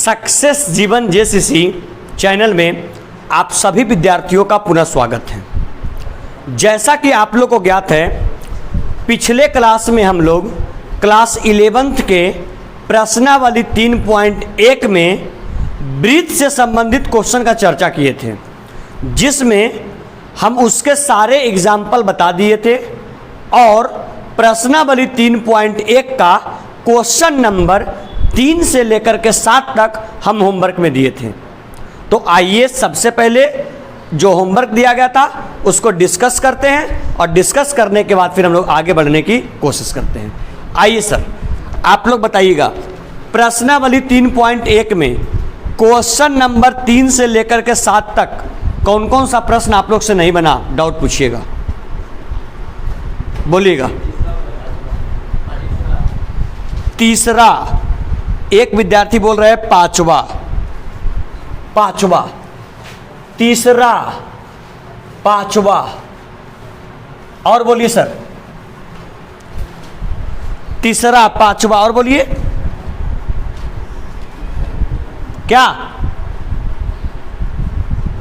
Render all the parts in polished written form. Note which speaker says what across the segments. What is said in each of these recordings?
Speaker 1: Success जीवन JCC channel में आप सभी विद्यार्थियों का पुनः स्वागत है। जैसा कि आप लोग को ज्ञात है, पिछले क्लास में हम लोग क्लास 11th के प्रश्नावली 3.1 में ब्रीथ से संबंधित क्वेश्चन का चर्चा किए थे, जिसमें हम उसके सारे एग्जाम्पल बता दिए थे और प्रश्नावली 3.1 का क्वेश्चन नंबर 3 से लेकर के 7 तक हम होमवर्क में दिए थे। तो आइए सबसे पहले जो होमवर्क दिया गया था उसको डिस्कस करते हैं और डिस्कस करने के बाद फिर हम लोग आगे बढ़ने की कोशिश करते हैं। आइए सर, आप लोग बताइएगा, प्रश्नावली 3.1 में क्वेश्चन नंबर 3 से लेकर के 7 तक कौन कौन सा प्रश्न आप लोग से नहीं बना, डाउट पूछिएगा, बोलिएगा। तीसरा, एक विद्यार्थी बोल रहे हैं पांचवा, तीसरा, पांचवा, और बोलिए सर, तीसरा, पांचवा, और बोलिए क्या?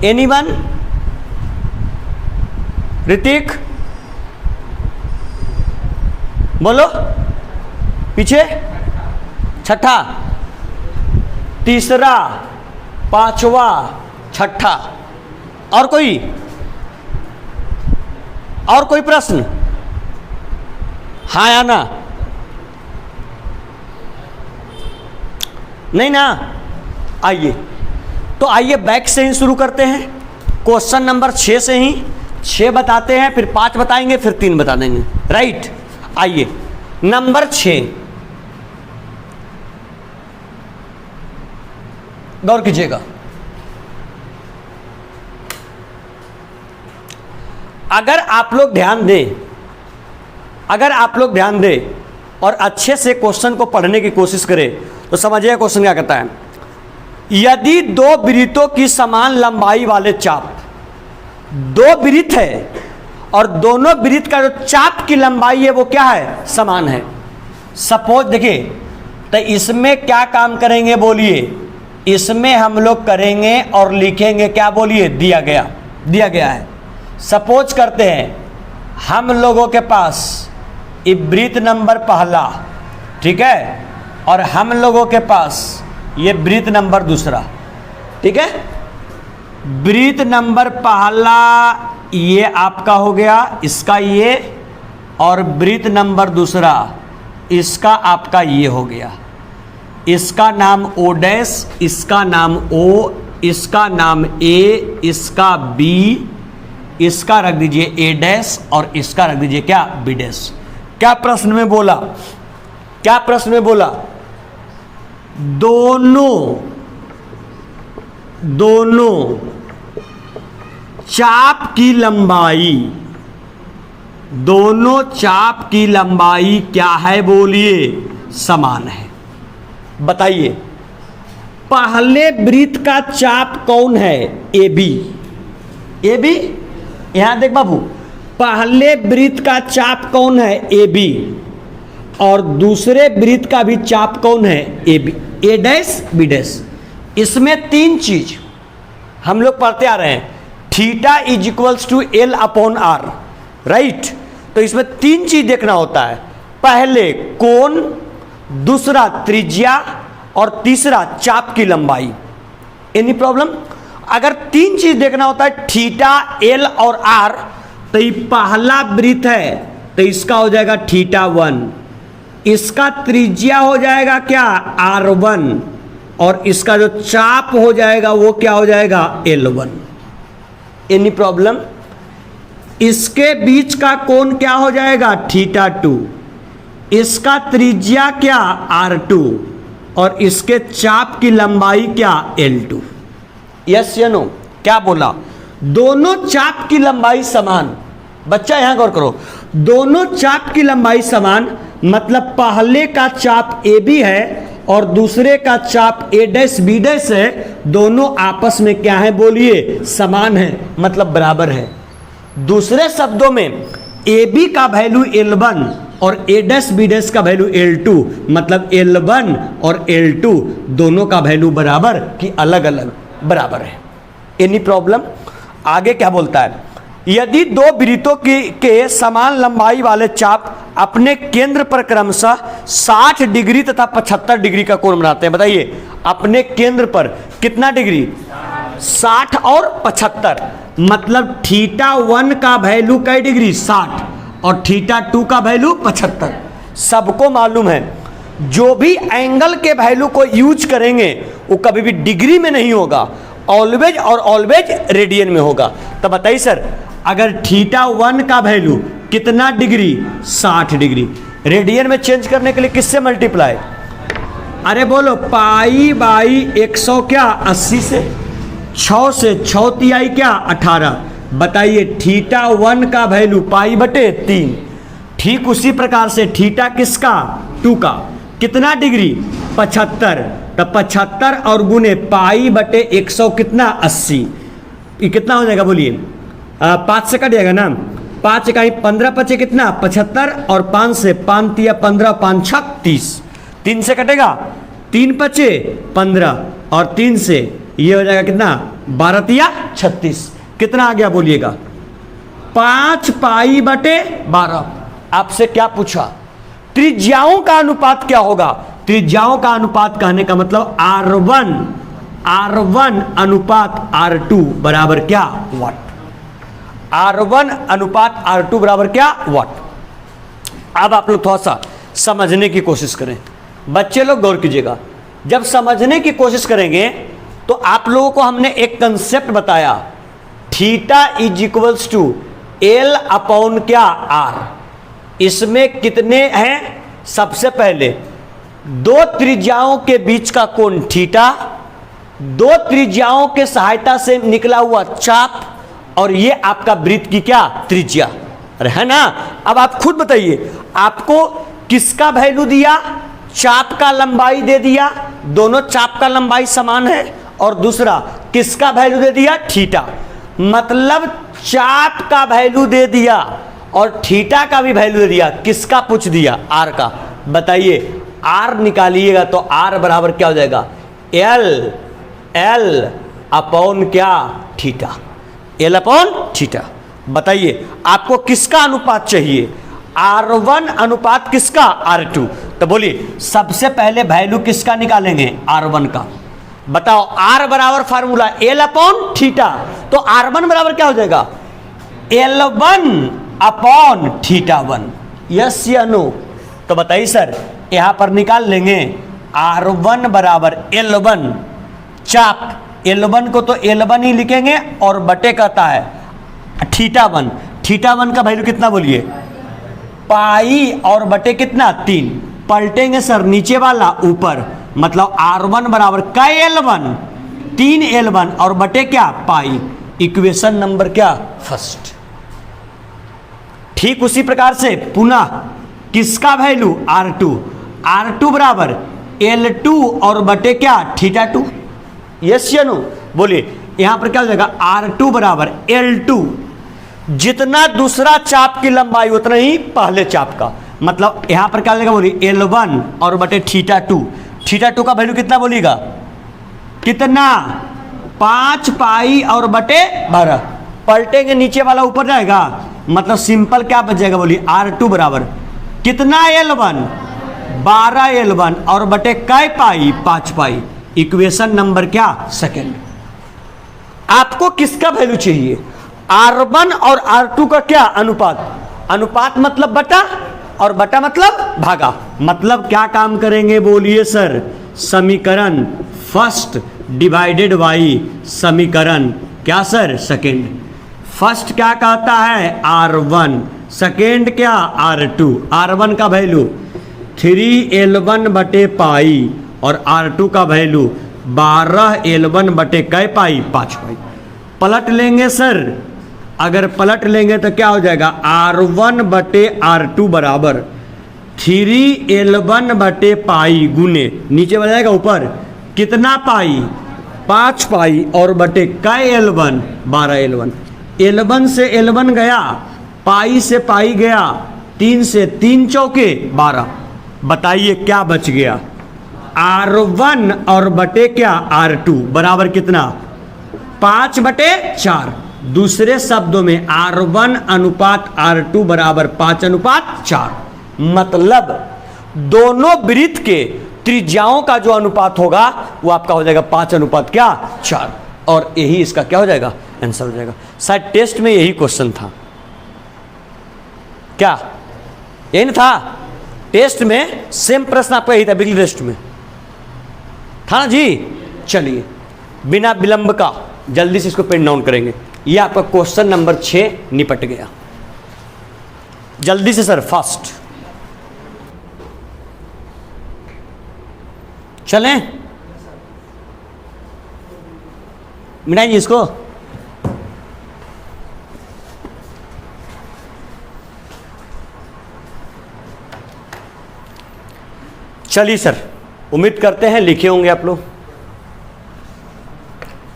Speaker 1: एनीवन? ऋतिक बोलो, पीछे। छठा, तीसरा, पांचवा, छठा, और कोई प्रश्न? हाँ या ना? नहीं ना? आइए, तो आइए बैक से ही शुरू करते हैं। क्वेश्चन नंबर 6 से ही 6 बताते हैं, फिर 5 बताएंगे, फिर 3 बता देंगे, राइट। आइए नंबर 6, गौर कीजिएगा। अगर आप लोग ध्यान दें और अच्छे से क्वेश्चन को पढ़ने की कोशिश करें तो समझिए क्वेश्चन क्या कहता है। यदि 2 वृत्तों की समान लंबाई वाले चाप, 2 वृत्त है और दोनों वृत्त का जो चाप की लंबाई है वो क्या है? समान है। सपोज देखिए, तो इसमें क्या काम करेंगे बोलिए? इसमें हम लोग करेंगे और लिखेंगे क्या? बोलिए, दिया गया है। सपोज करते हैं हम लोगों के पास वृत्त नंबर पहला, ठीक है, और हम लोगों के पास ये वृत्त नंबर दूसरा, ठीक है। वृत्त नंबर पहला ये आपका हो गया, इसका ये, और वृत्त नंबर दूसरा इसका आपका ये हो गया। इसका नाम ओ डैश, इसका नाम ओ, इसका नाम ए, इसका बी, इसका रख दीजिए ए डैश और इसका रख दीजिए क्या? B dash. क्या प्रश्न में बोला? दोनों चाप की लंबाई क्या है? बोलिए, समान है। बताइए, पहले वृत्त का चाप कौन है? A B. यहां देख बाबू, पहले वृत्त का चाप कौन है? A B. और दूसरे वृत्त का भी चाप कौन है? A B, A dash B dash. इसमें 3 चीज हम लोग पढ़ते आ रहे हैं। Theta is equals to L upon R, right. तो इसमें 3 चीज देखना होता है। पहले कोण, दूसरा त्रिज्या, और तीसरा चाप की लंबाई। Any problem? अगर 3 चीज देखना होता है, थीटा, एल और आर, तो ये पहला वृत्त है तो इसका हो जाएगा θ1, इसका त्रिज्या हो जाएगा क्या? r1, और इसका जो चाप हो जाएगा वो क्या हो जाएगा? l1। Any problem? इसके बीच का कोण क्या हो जाएगा? θ2, इसका त्रिज्या क्या? r2, और इसके चाप की लंबाई क्या? l2। यस या नो? क्या बोला? दोनों चाप की लंबाई समान। बच्चा यहां गौर करो, दोनों चाप की लंबाई समान मतलब पहले का चाप ए बी है और दूसरे का चाप ए डैश बी डैश है। दोनों आपस में क्या है? बोलिए, समान है, मतलब बराबर है। दूसरे शब्दों में ए बी का वैल्यू L1 और ए डैश बी डैश का वैल्यू L2, मतलब L1 और L2 दोनों का वैल्यू बराबर कि अलग अलग बराबर है। Any problem? आगे क्या बोलता है, यदि दो वृत्तों के समान लंबाई वाले चाप अपने केंद्र पर क्रमशः 60 डिग्री तथा 75 डिग्री का कोण बनाते हैं। बताइए अपने केंद्र पर कितना डिग्री? 60 और 75, मतलब θ1 का वैल्यू कई डिग्री? 60, और θ2 का वैल्यू 75। सबको मालूम है जो भी एंगल के वैल्यू को यूज करेंगे वो कभी भी डिग्री में नहीं होगा, ऑलवेज और ऑलवेज रेडियन में होगा। तो बताइए सर, अगर θ1 का वैल्यू कितना डिग्री? 60 डिग्री, रेडियन में चेंज करने के लिए किससे मल्टीप्लाई? अरे बोलो, पाई बाई 100 क्या? 80 से, 6 से 6 तिहाई क्या? 18। बताइए θ1 का वैल्यू पाई बटे 3। ठीक उसी प्रकार से थीटा किसका? 2 का कितना डिग्री? 75। तो 75 और गुने पाई बटे 100 कितना? 80। ये कितना हो जाएगा बोलिए? 5 से कट जाएगा ना, 5 इकाई 15 पचे कितना? 75, और 5 से 5 तिया 15, 5 छक 30, 3 से कटेगा 3 पचे 15, और 3 से ये हो जाएगा कितना? 12 तिया 36। कितना आ गया बोलिएगा? 5 पाई बटे 12। आपसे क्या पूछा? त्रिज्याओं का अनुपात क्या होगा? त्रिज्याओं का अनुपात कहने का मतलब R1 अनुपात R2 बराबर क्या? वाट। R1 अनुपात R2 बराबर क्या? वाट। अब आप लोग थोड़ा सा समझने की कोशिश करें, बच्चे लोग गौर कीजिएगा। जब समझने की कोशिश करेंगे तो आप लोगों को हमने एक कंसेप्ट बताया, theta is equals to L upon क्या? R। इसमें कितने हैं? सबसे पहले दो त्रिज्याओं के बीच का कोण थीटा, दो त्रिज्याओं के सहायता से निकला हुआ चाप, और ये आपका वृत्त की क्या? त्रिज्या, अरे है ना। अब आप खुद बताइए, आपको किसका वैल्यू दिया? चाप का लंबाई दे दिया, दोनों चाप का लंबाई समान है, और दूसरा किसका वैल्यू दे दिया? थीटा। मतलब चाप का वैल्यू दे दिया और थीटा का भी वैल्यू दे दिया। किसका पूछ दिया? आर का। बताइए आर निकालिएगा तो आर बराबर क्या हो जाएगा? एल अपॉन क्या? थीटा। L upon theta. बताइए आपको किसका अनुपात चाहिए? R1 अनुपात किसका? R2। तो बोलिए सबसे पहले वैल्यू किसका निकालेंगे? R1 का। बताओ R बराबर फार्मूला L अपॉन थीटा, तो R1 बराबर क्या हो जाएगा? L1 upon θ1। यस या नो? तो बताइए सर, यहां पर निकाल लेंगे R1 बराबर L1, चाप L1 को तो L1 ही लिखेंगे, और बटे कहता है θ1। θ1 का वैल्यू कितना बोलिए? पाई और बटे कितना? 3। पलटेंगे सर नीचे वाला ऊपर, मतलब R1 बराबर का L1, 3 L1 और बटे क्या? पाई। इक्वेशन नंबर क्या? फर्स्ट। ठीक उसी प्रकार से पुनः किसका वैल्यू? R2 बराबर L2 और बटे क्या? θ2। यस या नो? बोलिए यहां पर क्या हो जाएगा? R2 बराबर L2, जितना दूसरा चाप की लंबाई उतना ही पहले चाप का, मतलब यहां पर क्या हो जाएगा? बोलिए L1 और बटे θ2। θ2 का वैल्यू कितना बोलिएगा? कितना? 5 पाई और बटे 12। पलटेंगे नीचे वाला ऊपर जाएगा, मतलब सिंपल क्या बच जाएगा? बोलिए R2 बराबर कितना? L1 12 L1 और बटे कै पाई? 5 पाई। इक्वेशन नंबर क्या? सेकेंड। आपको किसका वैल्यू चाहिए? R1 और R2 का क्या? अनुपात। अनुपात मतलब बटा, और बटा मतलब भागा। मतलब क्या काम करेंगे बोलिए सर? समीकरण फर्स्ट डिवाइडेड बाई समीकरण क्या सर? सेकेंड। फर्स्ट क्या कहता है? R1, सेकेंड क्या? R2। R1 का वैल्यू 3L1 बटे पाई, और R2 का वैल्यू 12L1 बटे कै पाई? 5 पाई। पलट लेंगे सर, अगर पलट लेंगे तो क्या हो जाएगा? R1 बटे R2 बराबर 3L1 बटे पाई गुने नीचे बन जाएगा ऊपर कितना पाई? 5 पाई, और बटे कै L1? 12 L1। L1 से L1 गया, पाई से पाई गया, 3 से 3 चौके 12। बताइए क्या बच गया? R1 और बटे क्या R2 बराबर कितना? 5/4। दूसरे शब्दों में R1 अनुपात R2 बराबर 5/4। मतलब दोनों वृत्त के त्रिज्याओं का जो अनुपात होगा वो आपका हो जाएगा 5/4। और यही इसका क्या हो जाएगा? आंसर हो जाएगा। शायद टेस्ट में यही क्वेश्चन था क्या? यही ना था? टेस्ट में सेम प्रश्न आपका यही था, बिजली टेस्ट में था ना जी। चलिए बिना विलंब का जल्दी से इसको पेन डाउन करेंगे। ये आपका क्वेश्चन नंबर 6 निपट गया। जल्दी से सर, फास्ट चलें, मिटाइए इसको। चलिए सर, उम्मीद करते हैं लिखे होंगे आप लोग।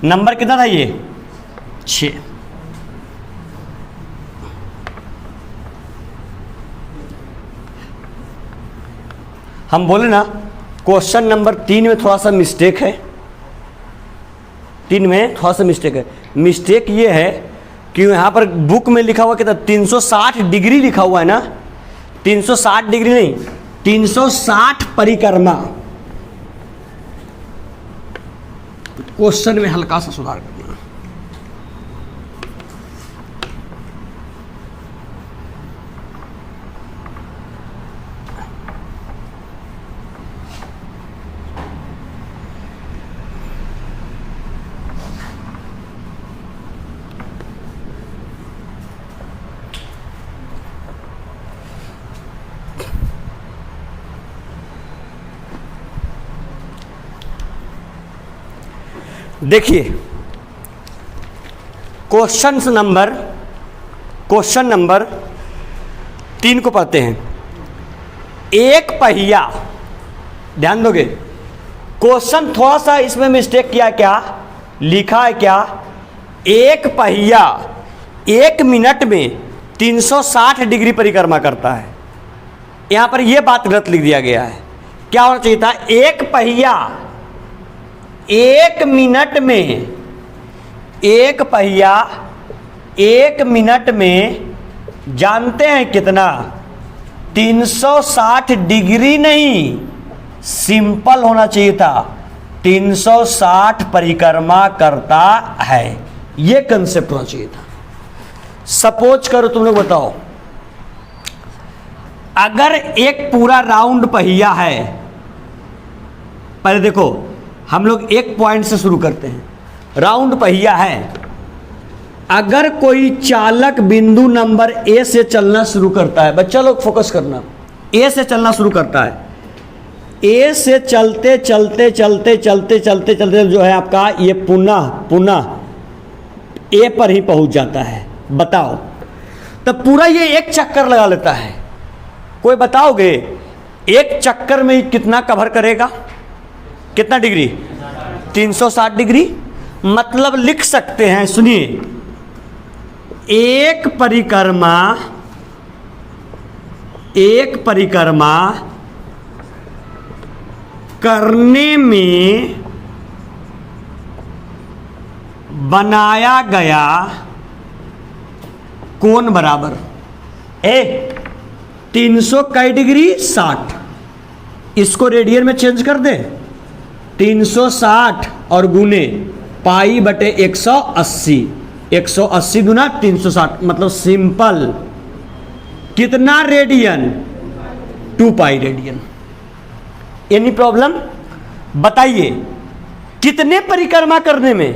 Speaker 1: नंबर कितना था ये? 6। हम बोले ना क्वेश्चन नंबर 3 में थोड़ा सा मिस्टेक है। 3 में थोड़ा सा मिस्टेक है। मिस्टेक ये है कि यहाँ पर बुक में लिखा हुआ कितना? 360 डिग्री लिखा हुआ है ना। 360 डिग्री नहीं, 360 परिक्रमा। क्वेश्चन में हल्का सा सुधार करना। देखिए क्वेश्चन नंबर 3 को पढ़ते हैं। एक पहिया, ध्यान दोगे, क्वेश्चन थोड़ा सा इसमें मिस्टेक किया। क्या लिखा है? क्या एक पहिया 1 मिनट में 360 डिग्री परिक्रमा करता है। यहां पर यह बात गलत लिख दिया गया है। क्या होना चाहिए था? एक पहिया 1 मिनट में, एक पहिया 1 मिनट में जानते हैं कितना? 360 डिग्री नहीं, सिंपल होना चाहिए था। 360 परिक्रमा करता है, यह कंसेप्ट होना चाहिए था। सपोज करो, तुम लोग बताओ, अगर एक पूरा राउंड पहिया है, पहले देखो हम लोग एक पॉइंट से शुरू करते हैं। राउंड पहिया है, अगर कोई चालक बिंदु नंबर ए से चलना शुरू करता है, बच्चा लोग फोकस करना, ए से चलना शुरू करता है। ए से चलते चलते चलते चलते चलते चलते जो है आपका ये पुनः ए पर ही पहुंच जाता है। बताओ, तब पूरा ये एक चक्कर लगा लेता है। कोई बताओगे एक चक्कर में कितना कवर करेगा? कितना डिग्री? 360 डिग्री। मतलब लिख सकते हैं, सुनिए, एक परिक्रमा करने में बनाया गया कोण बराबर 300 कई डिग्री? 60। इसको रेडियन में चेंज कर दें, 360 और गुने π/180। 180 गुना 360, मतलब सिंपल कितना रेडियन? 2π रेडियन। Any problem? बताइए कितने परिक्रमा करने में?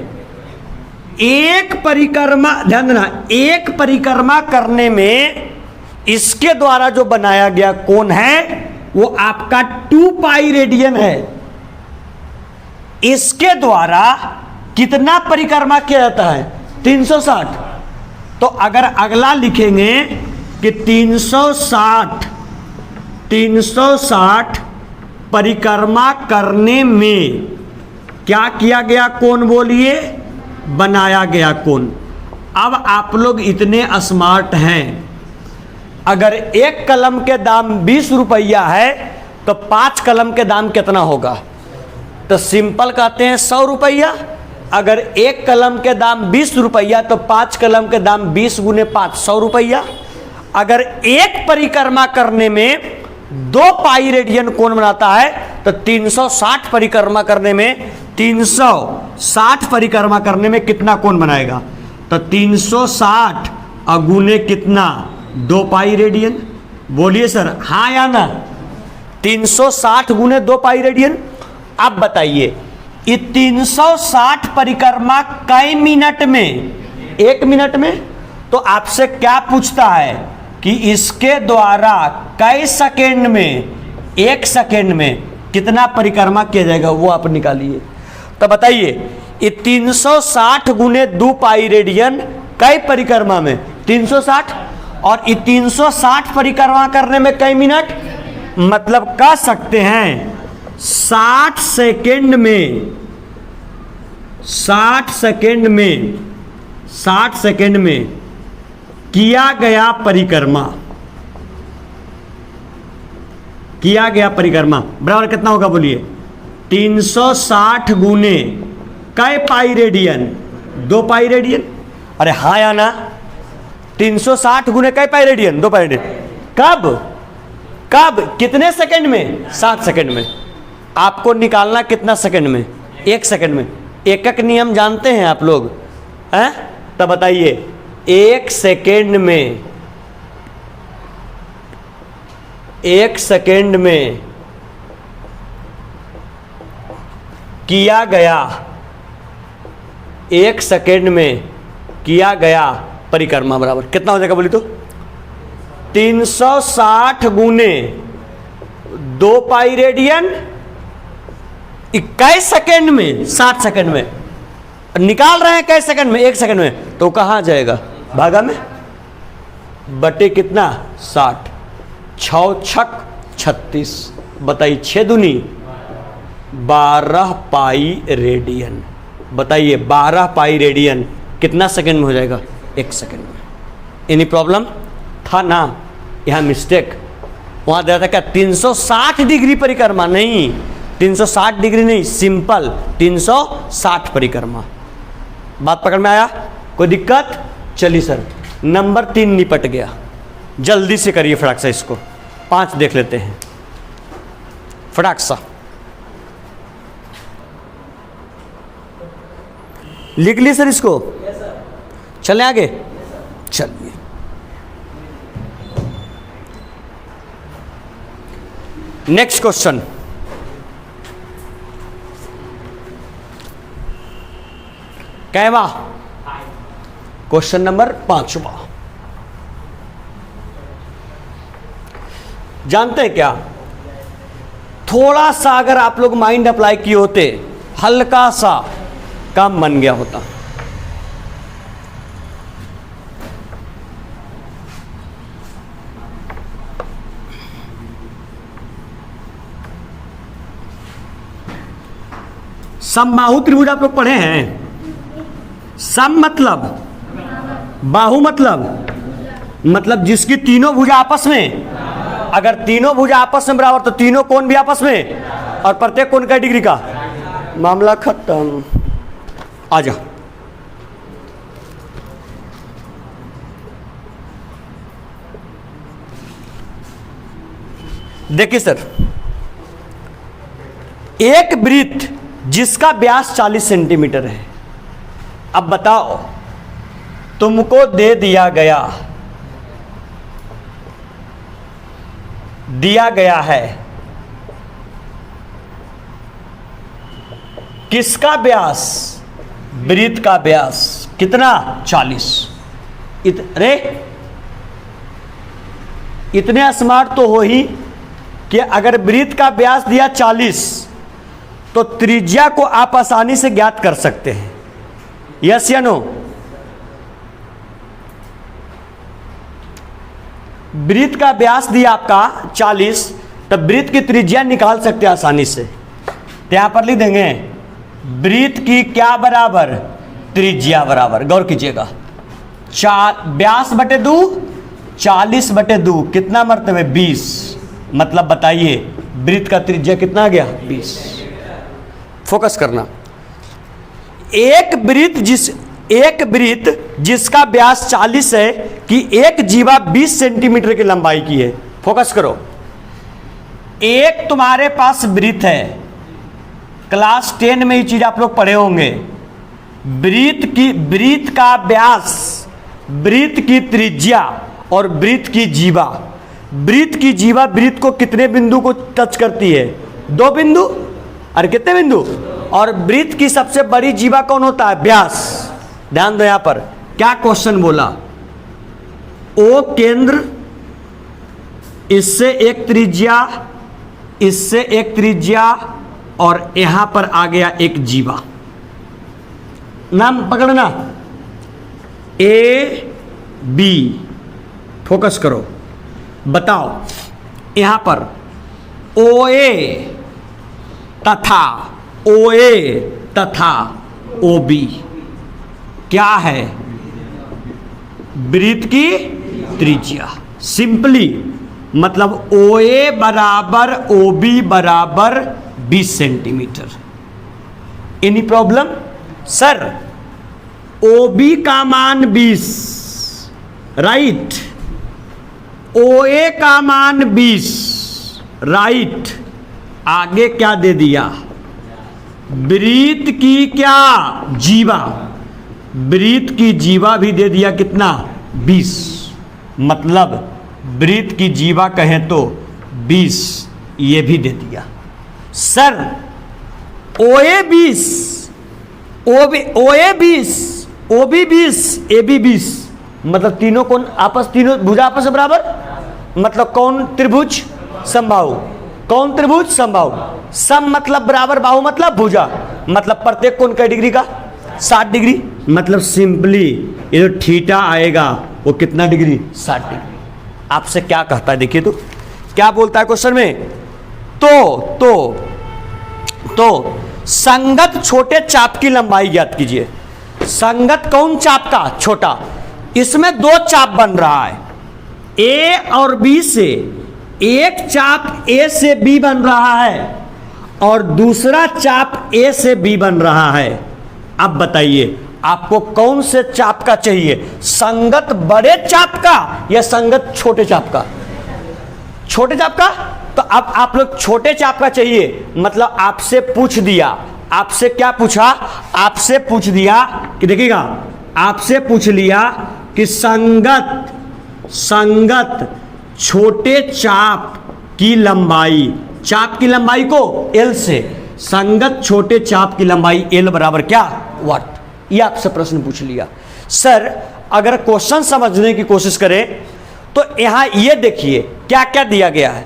Speaker 1: एक परिक्रमा, ध्यान देना, एक परिक्रमा करने में इसके द्वारा जो बनाया गया कोण है वो आपका 2π रेडियन है। इसके द्वारा कितना परिक्रमा किया जाता है? 360। तो अगर अगला लिखेंगे कि 360 परिक्रमा करने में क्या किया गया कोण? बोलिए, बनाया गया कोण। अब आप लोग इतने स्मार्ट हैं अगर एक कलम के दाम 20 रुपया है तो 5 कलम के दाम कितना होगा? तो सिंपल कहते हैं 100 रुपया। अगर एक कलम के दाम 20 रुपया तो 5 कलम के दाम 20 गुने 5 100 रुपया। अगर एक परिक्रमा करने में 2 पाई रेडियन कोण बनाता है तो 360 परिक्रमा करने में 360 परिक्रमा करने में कितना कोण बनाएगा? तो 360 गुने कितना? 2 पाई रेडियन। बोलिए सर हाँ या ना? 360 गुने 2 पाई रेडियन। अब बताइए ये 360 परिक्रमा कई मिनट में? 1 मिनट में। तो आपसे क्या पूछता है कि इसके द्वारा कई सेकेंड में? 1 सेकेंड में कितना परिक्रमा किया जाएगा वो आप निकालिए। तो बताइए ये 360 गुने 2 पाई रेडियन कई परिक्रमा में? 360। और ये 360 परिक्रमा करने में कई मिनट? मतलब कह सकते हैं 60 सेकेंड में 60 सेकेंड में किया गया परिक्रमा बराबर कितना होगा? बोलिए 360 गुने कई पाई रेडियन? 2 pi radian. अरे हाँ या ना? 360 गुने कई पाई रेडियन? 2 pi radian. कब कितने सेकंड में? 60 सेकंड में। आपको निकालना कितना सेकंड में? 1 सेकंड में। एकक नियम जानते हैं आप लोग हैं? तब बताइए 1 सेकंड में किया गया 1 सेकंड में किया गया परिक्रमा बराबर कितना हो जाएगा? बोली तो 360 गुने 2 पाई रेडियन 21 सेकेंड में 60 सेकेंड में निकाल रहे हैं। कैसे सेकेंड में? 1 सेकेंड में। तो कहाँ जाएगा? भागा में बटे कितना? 60। 6 छक 36। बताइए 6 दूनी 12 पाई रेडियन। बताइए 12 पाई रेडियन कितना सेकेंड में हो जाएगा? 1 सेकेंड में। एनी प्रॉब्लम था ना? यहाँ मिस्टेक वहाँ दिया था क्या? 360 डिग्री परिक्रमा? नहीं 360 डिग्री नहीं, सिंपल 360 परिक्रमा। बात पकड़ में आया? कोई दिक्कत? चलिए सर नंबर 3 निपट गया। जल्दी से करिए फटाक से इसको। 5 देख लेते हैं फटाक सा। लिख ली सर इसको? चले आगे? चलिए नेक्स्ट क्वेश्चन। कहवा? क्वेश्चन नंबर 5वां। जानते हैं क्या? थोड़ा सा अगर आप लोग माइंड अप्लाई किए होते हल्का सा काम बन गया होता। समबाहु त्रिभुज आप लोग पढ़े हैं? सम मतलब बाहु मतलब जिसकी तीनों भुजा आपस में, अगर तीनों भुजा आपस में बराबर तो तीनों कोण भी आपस में, और प्रत्येक कोण का डिग्री का मामला खत्म। आ जा देखिए सर, एक वृत्त जिसका व्यास 40 सेंटीमीटर है। अब बताओ तुमको दे दिया गया है किसका व्यास? वृत्त का व्यास कितना? 40। अरे इतने स्मार्ट तो हो ही कि अगर वृत्त का व्यास दिया 40 तो त्रिज्या को आप आसानी से ज्ञात कर सकते हैं। यस या नो? वृत्त का व्यास दिया आपका 40 तो वृत्त की त्रिज्या निकाल सकते हैं आसानी से। तो यहां पर लिख देंगे वृत्त की क्या बराबर? त्रिज्या बराबर। गौर कीजिएगा व्यास बटे 2 40/2 कितना मरतबे 20, मतलब बताइए वृत्त का त्रिज्या कितना आ गया 20। फोकस करना, एक वृत्त जिसका व्यास 40 है कि एक जीवा 20 सेंटीमीटर की लंबाई की है। फोकस करो, एक तुम्हारे पास वृत्त है, क्लास 10 में ये चीज आप लोग पढ़े होंगे। वृत्त का व्यास, वृत्त की त्रिज्या और वृत्त की जीवा। वृत्त की जीवा वृत्त को कितने बिंदु को टच करती है? 2 बिंदु। और कितने बिंदु? और वृत्त की सबसे बड़ी जीवा कौन होता है? व्यास। ध्यान दो, यहां पर क्या क्वेश्चन बोला, ओ केंद्र, इससे एक त्रिज्या, इससे एक त्रिज्या, और यहां पर आ गया एक जीवा। नाम पकड़ना, ए बी। फोकस करो, बताओ यहां पर ओ ए तथा ओ बी क्या है? वृत्त की त्रिज्या। सिंपली मतलब ओ ए बराबर ओ बी बराबर 20 centimetre. Any problem? Sir O B का मान 20, राइट, ओ ए का मान 20, राइट। आगे क्या दे दिया? वृत्त की क्या? जीवा। वृत्त की जीवा भी दे दिया कितना? 20। मतलब वृत्त की जीवा कहें तो 20, ये भी दे दिया। Sir O A 20, O A 20, O B 20, A B 20, मतलब तीनों कौन आपस, तीनों भुजा आपस में बराबर, मतलब कौन त्रिभुज? समबाहु। कौन त्रिभुज? समबाहु। सम मतलब बराबर, बाहु मतलब भुजा, मतलब प्रत्येक कोण का डिग्री का 60 डिग्री। मतलब सिंपली ये जो थीटा आएगा वो कितना डिग्री? 60 डिग्री। आपसे क्या कहता है, देखिए तो क्या बोलता है क्वेश्चन में, तो संगत छोटे चाप की लंबाई ज्ञात कीजिए। संगत कौन चाप का? छोटा। इसमें 2 चाप बन रहा है, ए और बी से। एक चाप ए से बी बन रहा है और दूसरा चाप ए से बी बन रहा है। अब बताइए आपको कौन से चाप का चाहिए? संगत बड़े चाप का या संगत छोटे चाप का? छोटे चाप का। तो अब आप लोग छोटे चाप का चाहिए, मतलब आपसे पूछ दिया, आपसे क्या पूछा? आपसे पूछ दिया कि देखिएगा, आपसे पूछ लिया कि संगत छोटे चाप की लंबाई, चाप की लंबाई को L से, संगत छोटे चाप की लंबाई L बराबर क्या? वाट। ये आपसे प्रश्न पूछ लिया। सर अगर क्वेश्चन समझने की कोशिश करें तो यहां ये देखिए क्या क्या दिया गया है।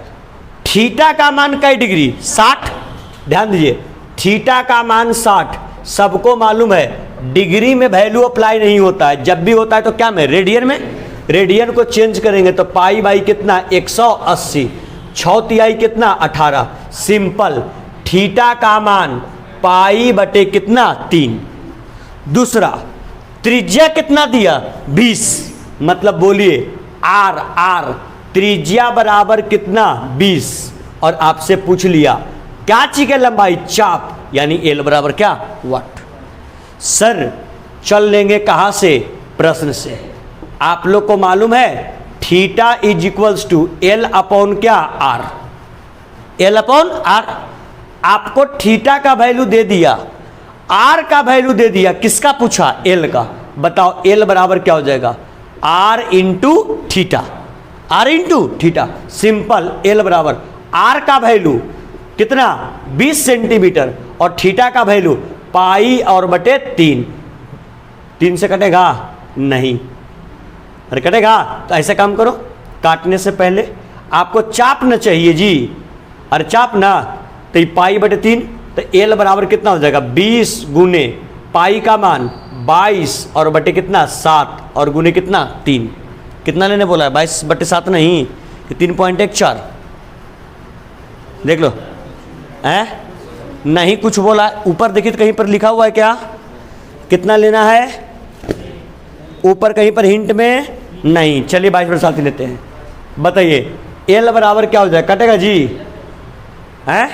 Speaker 1: थीटा का मान कई डिग्री? 60। ध्यान दीजिए, थीटा का मान 60। सबको मालूम है डिग्री में वैल्यू अप्लाई नहीं होता है, जब भी होता है तो क्या में? रेडियन में। रेडियन को चेंज करेंगे तो पाई बाई कितना? 180। 6 तिहाई कितना? 18। सिंपल, थीटा का मान पाई बटे कितना? 3। दूसरा, त्रिज्या कितना दिया? 20। मतलब बोलिए आर त्रिज्या बराबर कितना? 20। और आपसे पूछ लिया क्या चीज की लंबाई? चाप, यानी L बराबर क्या? वाट। सर चल लेंगे कहां से? प्रश्न से। आप लोग को मालूम है theta is equals to L upon क्या? R। L upon R। आपको थीटा का वैल्यू दे दिया, R का वैल्यू दे दिया, किसका पूछा? L का। बताओ L बराबर क्या हो जाएगा? R into theta. R into theta. Simple, L बराबर R का वैल्यू कितना? 20 सेंटीमीटर और थीटा का वैल्यू पाई और बटे 3। 3 से कटेगा? नहीं। अरे कटेगा? तो ऐसे काम करो, काटने से पहले आपको चाप न चाहिए जी। अरे चाप ना, तो ये पाई बटे 3, तो L बराबर कितना हो जाएगा? 20 गुने पाई का मान 22 और बटे कितना? 7 और गुने कितना? 3। कितना लेने बोला है? 22 बटे 7 नहीं, 3.14। देख लो है, नहीं कुछ बोला। ऊपर देखिए तो कहीं पर लिखा हुआ है क्या? कितना लेना है? ऊपर कहीं पर हिंट में नहीं। चलिए 22 पर साथी लेते हैं, बताइए एल बराबर क्या हो जाए, कटेगा जी हैं?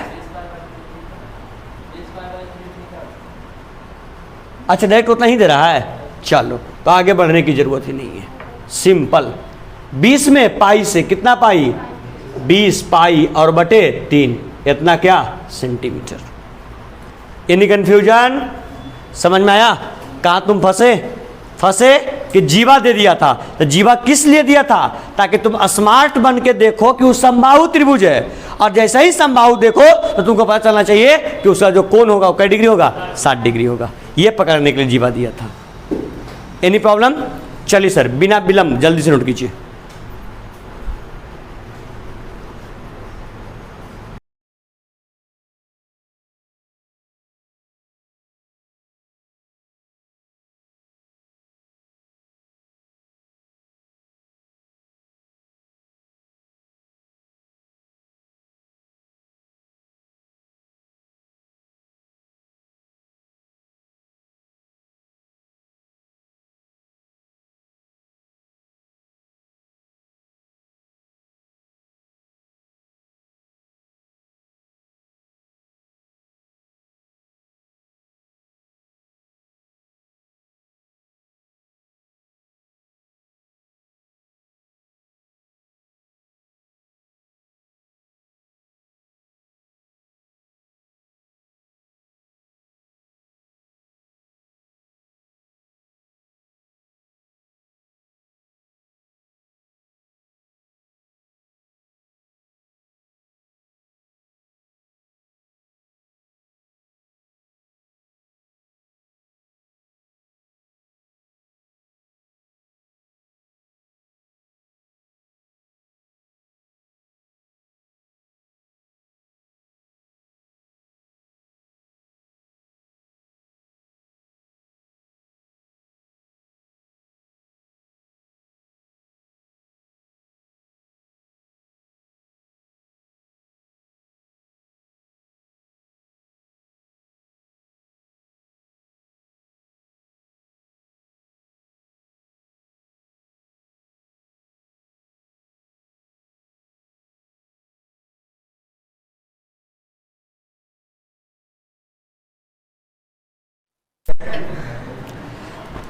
Speaker 1: अच्छा डायरेक्ट उतना ही दे रहा है, चलो तो आगे बढ़ने की जरूरत ही नहीं है, सिंपल। 20 में पाई से कितना पाई, 20 पाई और बटे 3, इतना क्या सेंटीमीटर। एनी कंफ्यूजन, समझ में आया? कहाँ तुम फंसे कि जीवा दे दिया था, तो जीवा किस लिए दिया था, ताकि तुम स्मार्ट बन के देखो कि वो समबाहु त्रिभुज है, और जैसे ही समबाहु देखो तो तुमको पता चलना चाहिए कि उसका जो कोण होगा वो कै डिग्री होगा, 60 डिग्री होगा। ये पकड़ने के लिए जीवा दिया था। Any problem? चलिए सर बिना विलंब जल्दी से नोट कीजिए।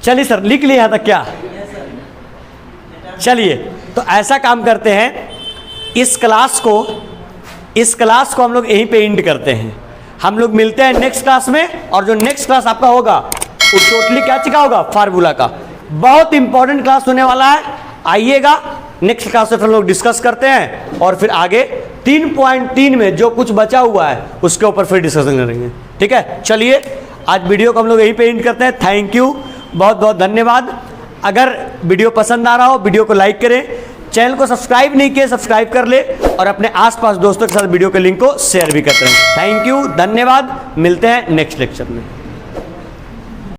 Speaker 1: चलिए सर लिख लिया था क्या? चलिए तो ऐसा काम करते हैं, इस क्लास को हम लोग यहीं पे एंड करते हैं। हम लोग मिलते हैं नेक्स्ट क्लास में, और जो नेक्स्ट क्लास आपका होगा वो टोटली क्या चीज का होगा, फार्मूला का। बहुत इंपॉर्टेंट क्लास होने वाला है, आइएगा नेक्स्ट क्लास में फिर लोग डिस्कस करते हैं, और फिर आगे 3.3 में जो कुछ बचा हुआ है उसके ऊपर फिर डिस्कशन करेंगे। ठीक है, चलिए आज वीडियो को हम लोग यहीं पे एंड करते हैं। थैंक यू, बहुत बहुत धन्यवाद। अगर वीडियो पसंद आ रहा हो वीडियो को लाइक करें, चैनल को सब्सक्राइब नहीं किए सब्सक्राइब कर ले, और अपने आसपास दोस्तों के साथ वीडियो के लिंक को शेयर भी करते रहें। थैंक यू, धन्यवाद, मिलते हैं नेक्स्ट लेक्चर में।